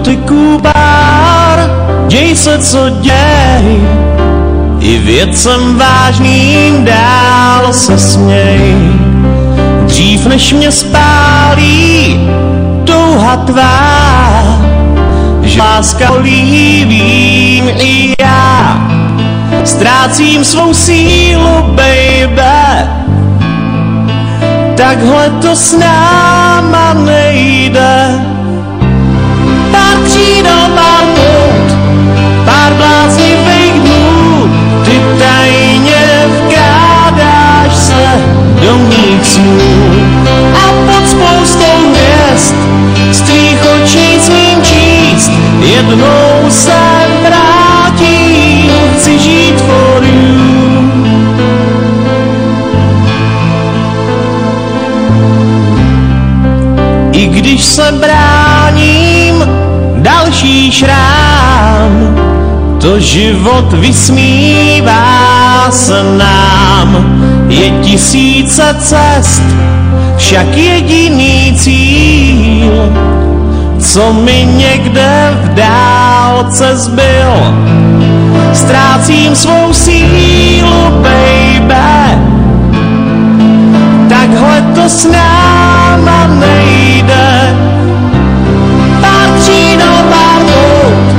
dotyku pár, děj se, co děj, i věcem vážným dál se směj. Dřív než mě spálí touha tvá, že láska líbím i já. Ztrácím svou sílu, baby, takhle to s náma nejde. Pár křídel, pár pout, pár bláznivých dnů, ty tajně vkrádáš se do mých snů. A pod spoustou hvězd z tvých očí smím číst, jednou se vrátím, chci žít for you. I když se bráním, další šrám, to život vysmívá se nám. Je tisíce cest, však jediný cíl, co mi někde v dálce zbyl. Ztrácím svou sílu, baby, takhle to s náma nejde. Pár křídel, pár pout,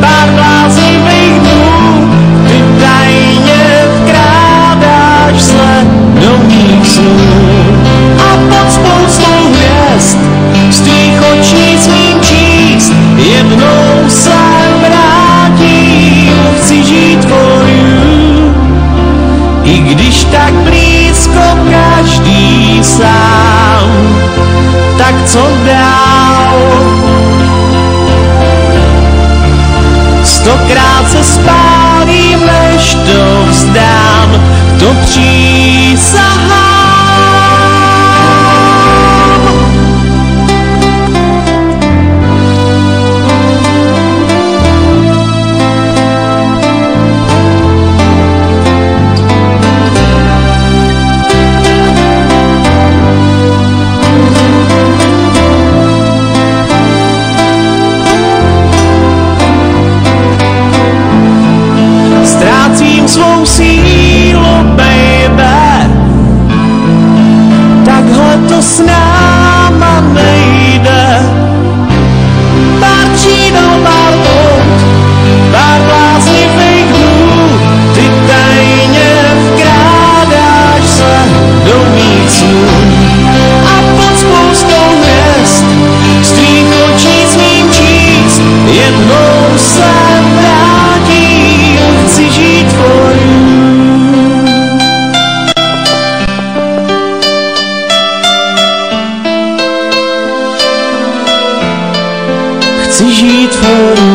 pár bláznivých dnů, ty tajně vkrádáš se do mých snů. A pod spoustou hvězd z tvých očí smím číst, jednou se vrátím, chci žít for you. I když tak blízko každý sám, tak co dál? Stokrát se spálím, než to vzdám, to přísahám. Ztrácím svou sílu, baby, takhle to s náma nejde. Pár křídel, pár pout, pár bláznivých dnů, ty tajně vkrádáš se do mých snů. A pod spoustou hvězd z tvých očí smím číst, jednou se vrátím, chci žít for you. Chci žít for you.